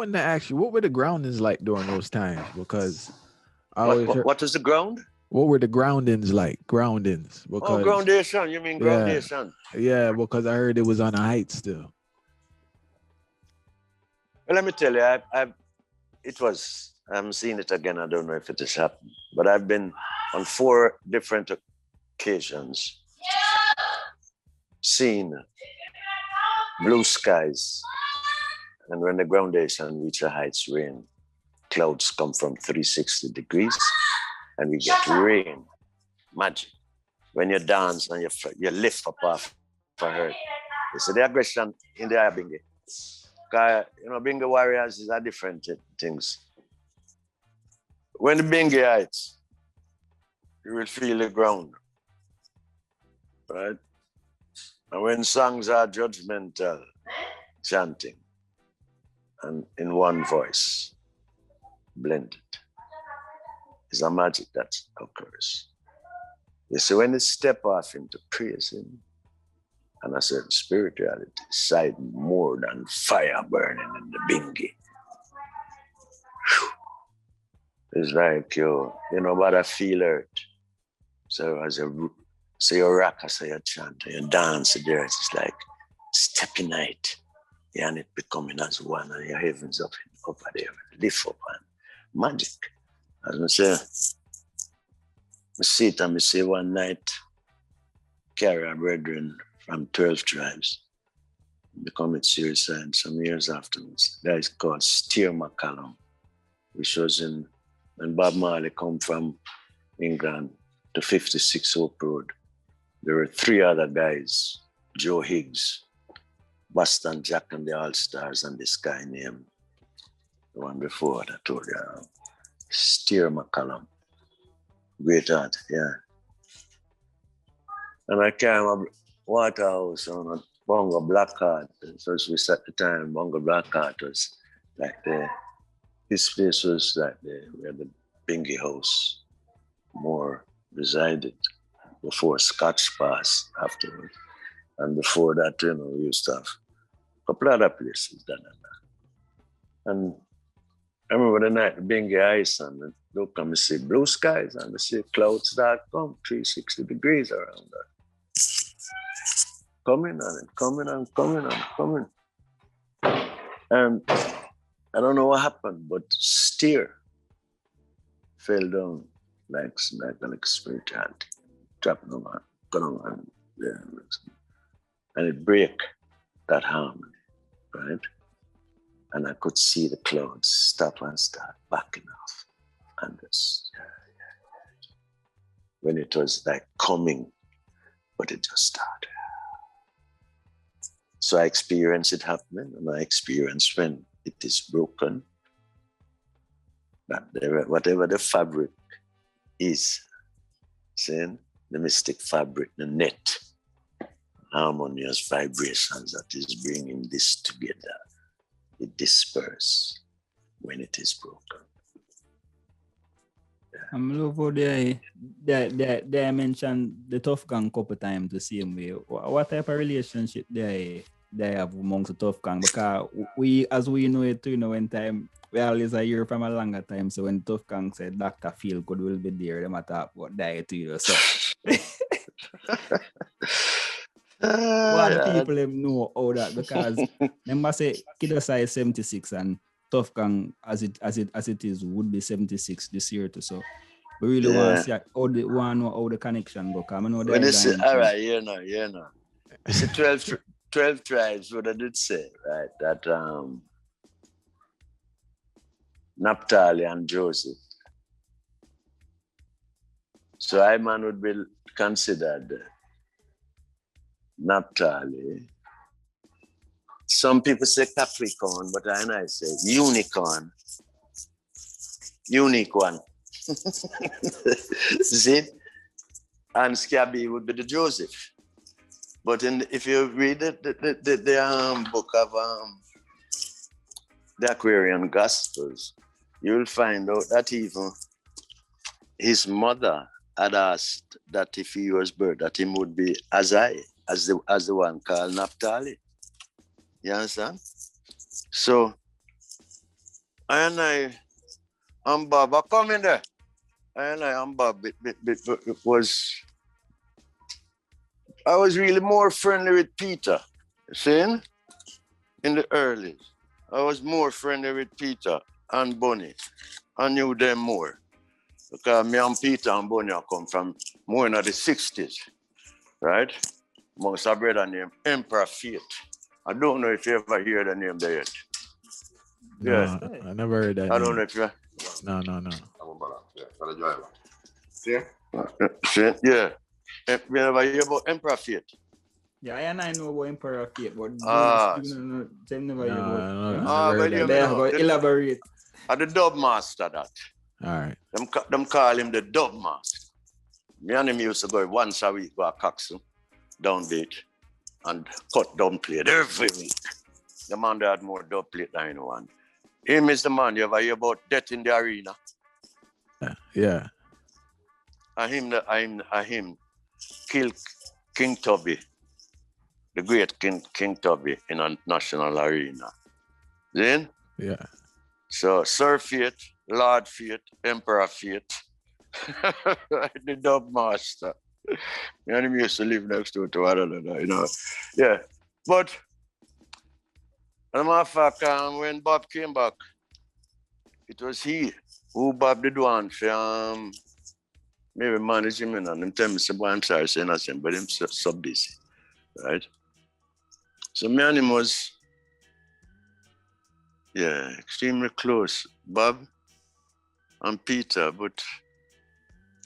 wanted to ask you, what were the groundings like during those times? Because I always heard, what is the ground? what were the groundings like? Groundings, because groundation. You mean groundation? Yeah, because I heard it was on a height still. Well, let me tell you, I'm seeing it again. I don't know if it has happened, but I've been on 4 different occasions seeing blue skies, and when the groundation reaches heights, rain, clouds come from 360 degrees, and we get rain, magic. When you dance and you lift up off for her, you see the aggression in the Nyahbinghi. Because, Bingi warriors is a different things. When the Bingi heights, you will feel the ground, right? And when songs are judgmental, chanting, and in one voice, blended, it's a magic that occurs. You see, when they step off into praising and a certain spirituality, side more than fire burning in the Bingi. It's like but I feel it. So as you rock, as you chant, and you dance there, it's like stepping night. Yeah, and it becoming as one, and your heavens up over there, lift up and magic. As I say, I see it and I say one night, carry a brethren from 12 tribes, becoming suicide some years afterwards. That is called Steer McCallum, which was when Bob Marley come from England to 56 Oak Road. There were 3 other guys, Joe Higgs, Boston Jack and the All-Stars, and this guy named, the one before that I told you, Steer McCallum. Great art, yeah. And I came up Waterhouse on a Bongo Black Heart. So we at the time, Bongo Black Heart was like his place was like where the Bingi house more resided before Scotch Pass afterward. And before that, we used to have a couple other places done and that. And I remember the night the Bingi ice and look and we see blue skies and we see clouds that come 360 degrees around that. Coming and coming and coming and coming. And I don't know what happened, but Steer fell down like an experience, dropping on, going on, and it break that harmony, right? And I could see the clouds stop and start backing off. And this, when it was like coming, but it just started. So I experienced it happening, and I experienced when it is broken, that whatever the fabric is, saying the mystic fabric, the net, harmonious vibrations that is bringing this together, it disperses when it is broken. I'm love how they mentioned the tough gang couple times the same way. What type of relationship they have amongst the tough gang? Because as we know it too, when time we always hear from a longer time. So when tough gang said Dr. Feel Good will be there, they might talk about diet too. So what people know all that, because they must say Kiddus I is 76 and Tough Gang as it is would be 76 this year too. So we really want to see how the connection go. I know all right, It's 12 tribes, what I did say, right? That Naphtali and Joseph. So I man would be considered Naphtali. Some people say Capricorn, but I say unicorn. Unique one. See? And Scabby would be the Joseph. But if you read the book of the Aquarian Gospels, you'll find out that even his mother had asked that if he was birth, that him would be as the one called Naphtali. You understand? So and Bob, I come in there. And Bob, I was really more friendly with Peter. See? In the early, I was more friendly with Peter and Bunny. I knew them more. Because me and Peter and Bunny come from more in the 60s, right? Amongst a brother named Emperor Fate. I don't know if you ever hear the name there yet. No, Yeah. I never heard that I name. don't know if you... No. See? Yeah. You never hear about Emperor Fate? Yeah, and I know about Emperor Fate, but them never hear No, about. I never heard that name. Elaborate. The dub master that. All right. Them call him the dub master. Me and him used to go once a week to a Coxsone, downbeat, and cut dub plate every week. The man that had more dub plate than anyone. Him is the man you ever hear about Death in the Arena. Yeah. Him killed King Tubby, the great King Tubby in a national arena. Then? Yeah. So Sir Fate, Lord Fate, Emperor Fate, the dub master. Me and him used to live next door to one another, you know. Yeah. But as a matter of fact, when Bob came back, it was he who Bob did one for maybe manage him and him tell me, say, boy, I'm sorry saying nothing, but him so busy, right? So me and him was, yeah, extremely close. Bob and Peter, but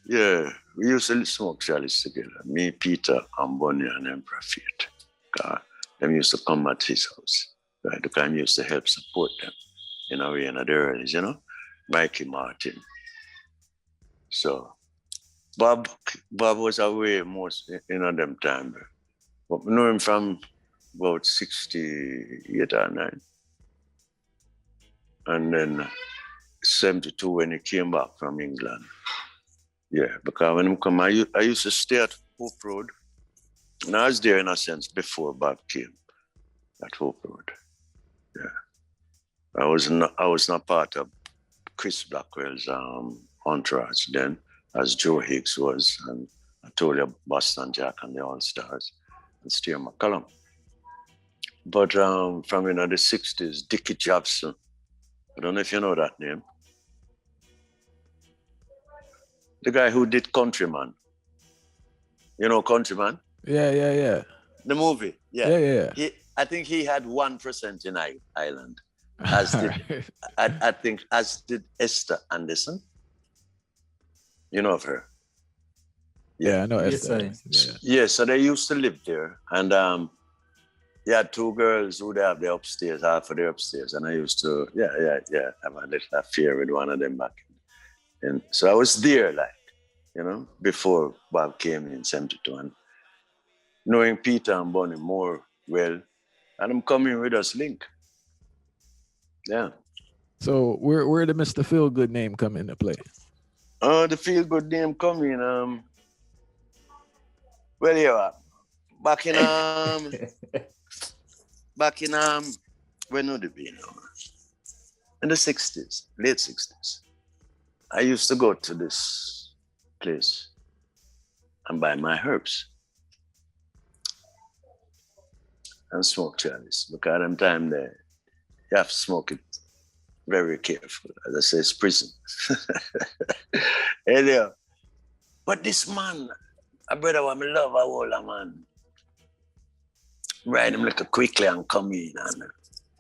yeah, we used to smoke chalice together. Me, Peter, and Bunny and Emperor Fate. Them used to come at his house, right? The time used to help support them in a way in the early, you know? Mikey Martin. So Bob was away most in them time. But we know him from about 68 or 9. And then 72 when he came back from England. Yeah, because when he come, I used to stay at Hope Road. And I was there in a sense before Bob came at Hope Road. Yeah. I was not part of Chris Blackwell's entourage then, as Joe Higgs was, and I told you Boston Jack and the All-Stars, and Steer McCallum. But from the 60s, Dickie Jobson, I don't know if you know that name. The guy who did Countryman. You know Countryman? Yeah. The movie, Yeah. I think he had 1% in Ireland. As did, I think, as did Esther Anderson. You know of her? Yeah, I know Yes, Esther. Yeah, so they used to live there. And you had 2 girls who they have the upstairs, half of the upstairs. And I used to, have a little affair with one of them back. And so I was there, like, you know, before Bob came in 72. And knowing Peter and Bunny more well, and I'm coming with us link. Yeah. So where did Mr. Feel Good name come into play? The Feel Good name come in. Well, yeah, back in when would it be now? In the 60s, late 60s. I used to go to this place and buy my herbs and smoke chalice. Because at them time there, you have to smoke it very careful. As I say, it's prison. Anyhow, but this man, a brother who I love, a older man, ride him like a quickly and come in. And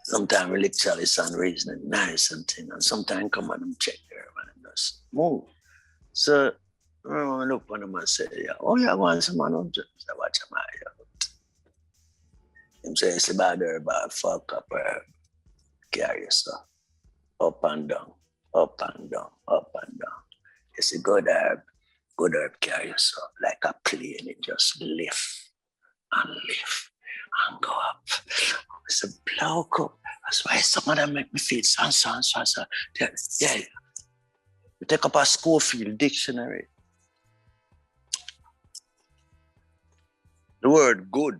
sometimes we lick chalice and raising it nice and thing. And sometimes come and check there and just move. So I look on him and say, yeah, oh, yeah, I want some man up to watch him out. Him say, it's about her, about fuck up her. Carry yourself. Up and down, up and down, up and down. It's a good herb carry yourself like a plane. It just lift and go up. It's a blow cup. That's why some of them make me feel son. Yeah. You take up a Schofield dictionary. The word good,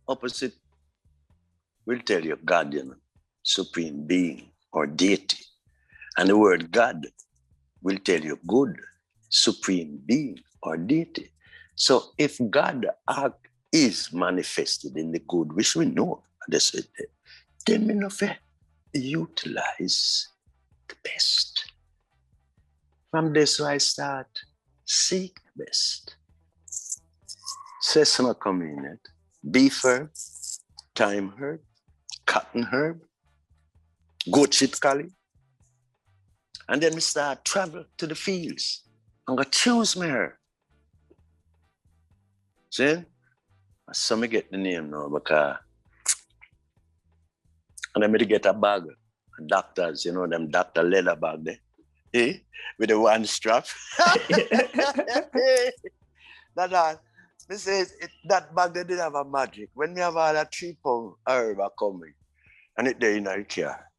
opposite, will tell you guardian, supreme being, or deity. And the word God will tell you good, supreme being, or deity. So if God is manifested in the good, which we know, then we know to utilize the best. From this, I start seek the best. Sesame coming beef herb, thyme herb, cotton herb, goat shit collie. And then we start travel to the fields. I'm gonna choose my herb. See? So me get the name now because and then me get a bag. Doctors, you know them doctor leather bag there. Eh? With the one strap. That me say that bag they didn't have a magic. When me have all that 3 pound herb coming and it there in our car.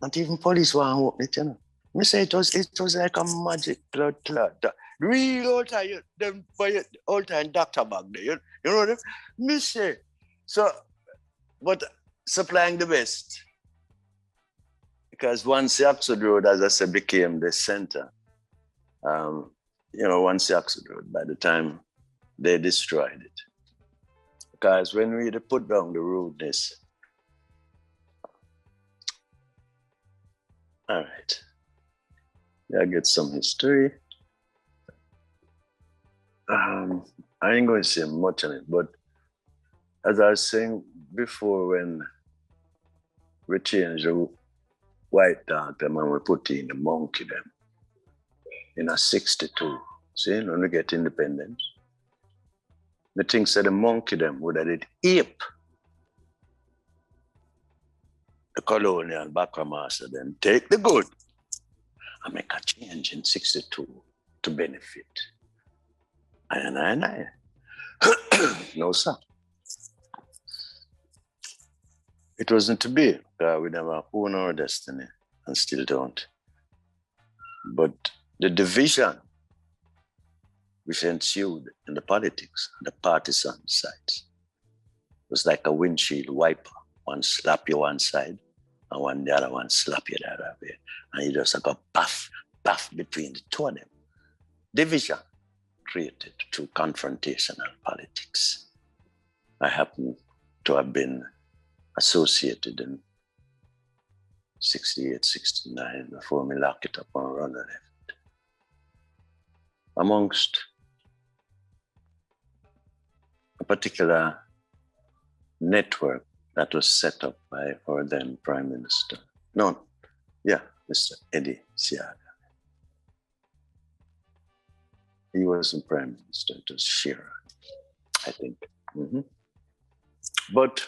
Not even police want to open it, you know. Me say it was like a magic cloud. Real old time, them buy old time doctor bag there, you know them? Me say, so, but supplying the best. Because once the Oxford Road, as I said, became the center, once the Oxford Road, by the time they destroyed it. Because when we put down the rudeness, all right, yeah, I get some history. I ain't going to say much on it, but as I was saying before, when we changed the white dog, them and we put in the monkey them in a 62. See, when we get independence, the thing said the monkey them would have did ape the colonial Backramaster then take the good and make a change in 62 to benefit. I. No, sir. It wasn't to be. We never own our destiny and still don't. But the division which ensued in the politics, the partisan sides, was like a windshield wiper. One slap you one side, and the other one slap you the other way. And you just go puff between the two of them. Division created through confrontational politics. I happen to have been associated in 68, 69, before me lock it up and run left. Amongst a particular network that was set up by our then Prime Minister. Mr. Eddie Siaga. He wasn't Prime Minister, it was Shearer, I think. Mm-hmm. But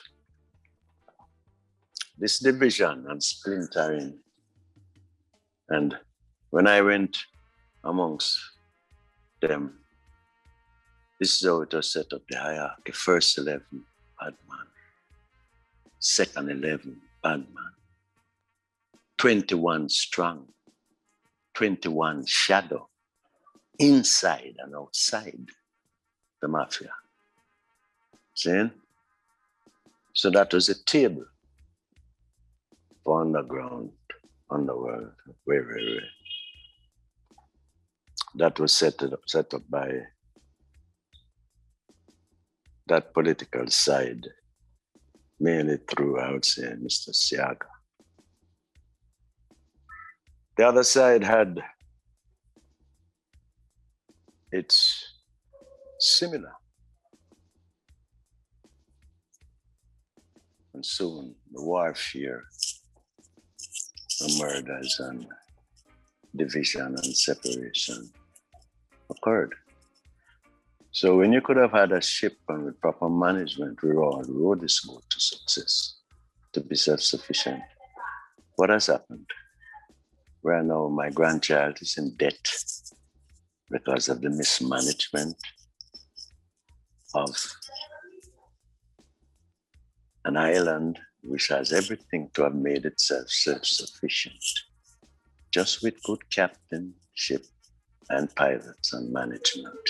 this division and splintering, and when I went amongst them, this is how it was set up, the hierarchy. First 11, bad man. Second 11, bad man. 21 strong. 21 shadow. Inside and outside the mafia. See? So that was a table for underground, underworld, way. That was set up by that political side, mainly through, I would say, Mr. Siaga. The other side had its similar. And soon the warfare, the murders and division and separation occurred. So when you could have had a ship and with proper management, we all rode this boat to success, to be self-sufficient. What has happened? Where now my grandchild is in debt because of the mismanagement of an island which has everything to have made itself self-sufficient, just with good captainship and pilots and management,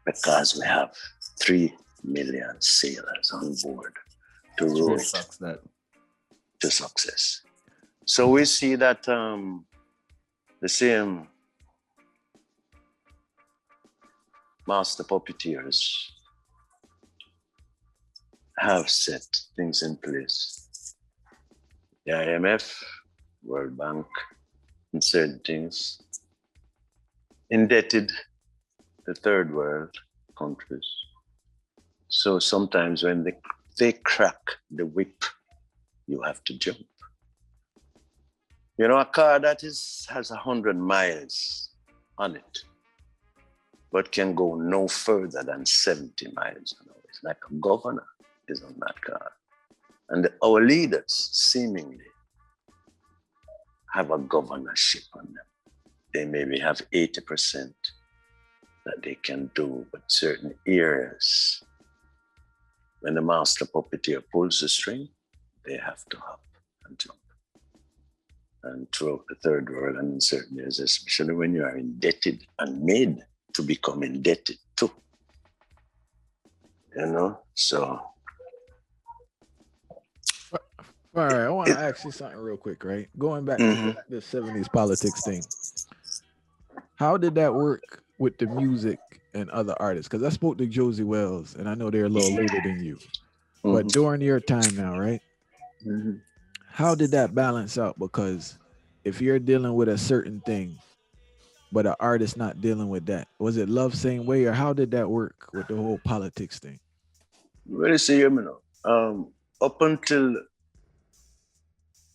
because we have 3 million sailors on board to row it to success. So we see that the same master puppeteers have set things in place. The IMF, World Bank, and certain things indebted the third world countries. So sometimes when they crack the whip, you have to jump. You know, a car that has 100 miles on it, but can go no further than 70 miles an hour. It's like a governor is on that car. And our leaders seemingly have a governorship on them. They maybe have 80% that they can do, but certain areas, when the master puppeteer pulls the string, they have to hop and jump. And throughout the third world and in certain areas, especially when you are indebted and made to become indebted too. You know, so. All right, I want to ask you something real quick, right? Going back to the 70s politics thing. How did that work with the music and other artists? Because I spoke to Josie Wells, and I know they're a little later than you. But during your time now, right? How did that balance out? Because if you're dealing with a certain thing, but an artist not dealing with that, was it love same way, or how did that work with the whole politics thing? Well, you see, you know, up until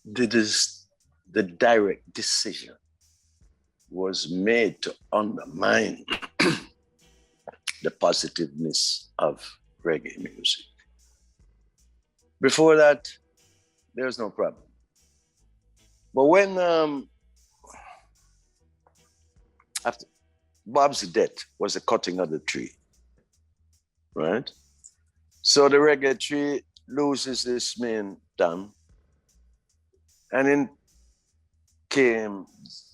the direct decision was made to undermine the positiveness of reggae music. Before that, there was no problem. But when after Bob's death was the cutting of the tree, right? So the reggae tree loses this main dam, and in came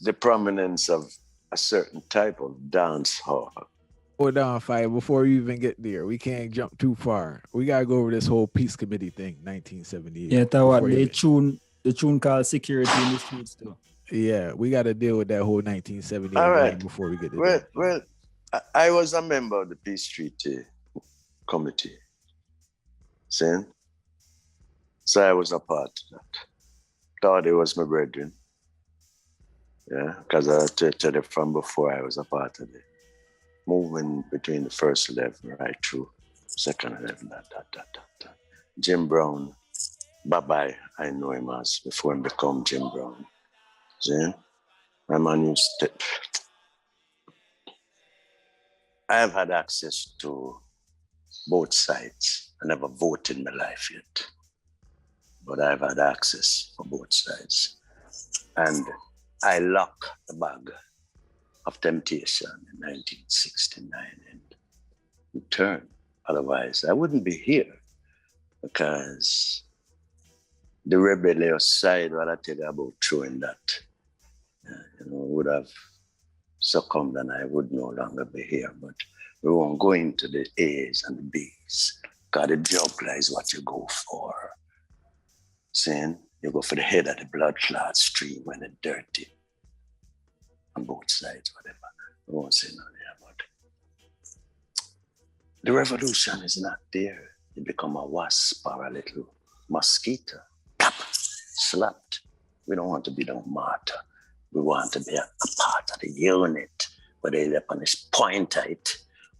the prominence of a certain type of dance hall. Hold on, Fire, before we even get there. We can't jump too far. We gotta go over this whole peace committee thing, 1978. Yeah, that's what the tune called Security in the Streets too. Yeah, we gotta deal with that whole 1978 All right. before we get to well, that. Well, I was a member of the Peace Treaty Committee. See? So I was a part of that. Thought it was my brethren. Yeah, because I tell you from before I was a part of the movement between the first 11 right through second 11. Jim Brown, bye-bye, I know him as before he become Jim Brown. See? My man used to... I have had access to both sides. I never voted in my life yet, but I've had access for both sides. And I locked the bag of temptation in 1969 and returned. Otherwise, I wouldn't be here, because the rebellious side, what I tell you about throwing that, would have succumbed and I would no longer be here. But we won't go into the A's and the B's, because the jugular is what you go for. Saying you go for the head of the blood clot stream when it's dirty. On both sides, whatever. I won't say nothing about it. The revolution is not there. You become a wasp or a little mosquito. Tap, slapped. We don't want to be no martyr. We want to be a part of the unit, whether it's up on this point of it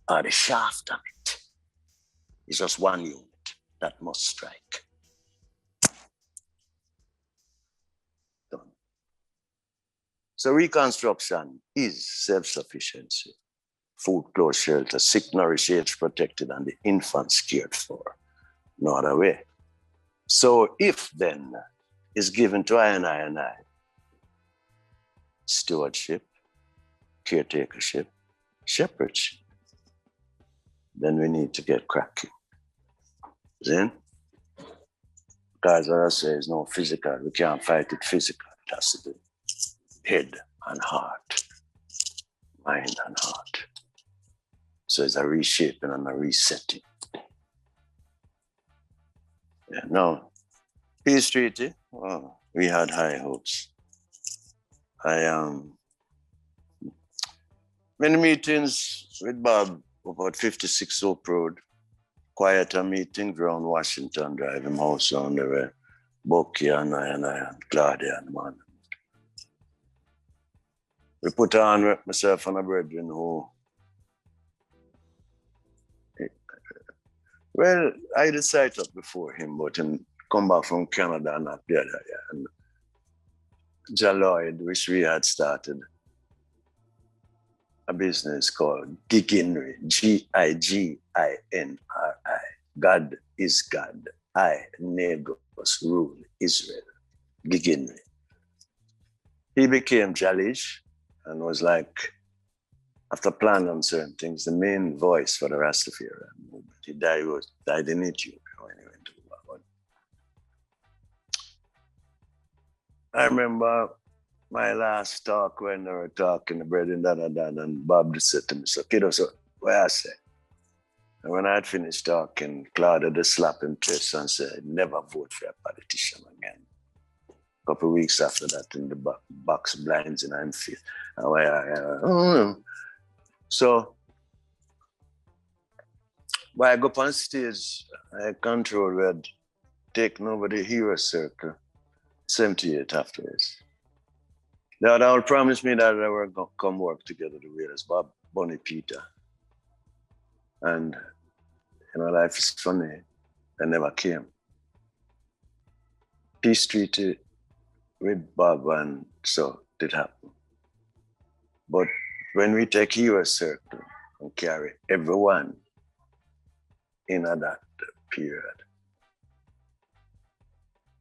or the shaft of it. It's just one unit that must strike. Done. So reconstruction is self-sufficiency. Food, clothes, shelter, sick, nourished, age protected, and the infants cared for. No other way. So if then is given to I and I, stewardship, caretakership, shepherdship, then we need to get cracking. Then, because as I say, it's no physical. We can't fight it physical. It has to do head and heart, mind and heart. So it's a reshaping and a resetting. Yeah, now, peace treaty, We had high hopes. Many meetings with Bob about 56 Hope Road, quieter meetings around Washington Drive, him house on the way, Bucky and I and Claudia and man. We put on with myself and a brethren who, well, I had sight up before him, but him come back from Canada and not the other year. And Jaloid, which we had started a business called Giginri, Giginri. God is God. I, Negos, rule Israel. Giginri. He became Jalish and was like, after planning on certain things, the main voice for the Rastafarian movement. He died in Ethiopia when he went to Babylon. I remember my last talk when they were talking, the brethren, and Bob just said to me, so Kiddus, so what I say? And when I had finished talking, Claudia just slapped him chest and said, never vote for a politician again. A couple of weeks after that, in the box blinds in Anfield. So, when I go up on stage, I control where taking over the hero circle, 78 afterwards. They had all promised me that they were going to come work together the way as Bob, Bunny, Peter. And, life is funny. They never came. Peace treaty with Bob, and so it happened. But when we take hero circle and carry everyone in that period,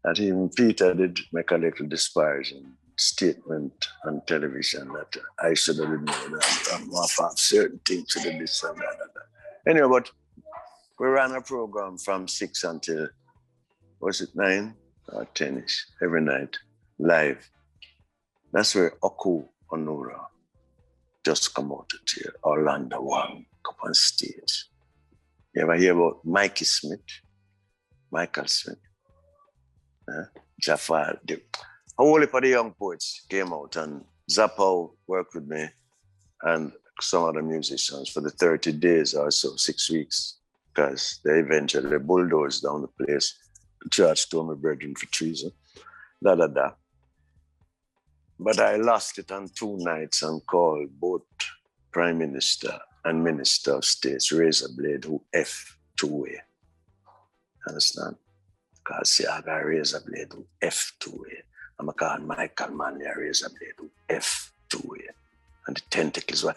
that even Peter did make a little disparaging statement on television that I should have known that I'm off of certain things to do this and that. Anyway, but we ran a program from 6 until, was it 9 or 10ish, every night, live. That's where Oku Onura just come out here, Orlando One, up on stage. You ever hear about Michael Smith? Jafar, a whole heap of the young poets came out, and Zappo worked with me and some other musicians for the 30 days or so, 6 weeks, because they eventually bulldozed down the place, charged to my brethren for treason, But I lost it on 2 nights and called both Prime Minister and Minister of States, Razor Blade, who F2A. Understand? Because see, I got Razor Blade, who F2A. I'm going to call Michael Manley a Razor Blade, who F2A. And the tentacles were...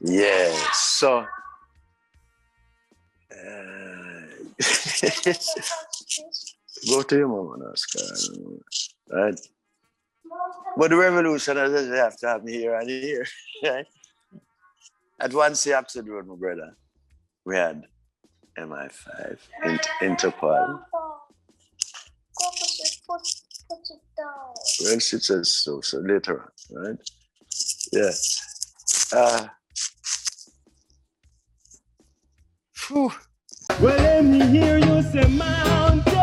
Yes, so... Go to your mom and ask her, right? But the revolution, as I say, have to have me here and here, right? At one Oxford Road, my brother, we had MI5, Interpol. Put it down. Well, she says so later on, right? Yeah. Well, let me hear you say mountain.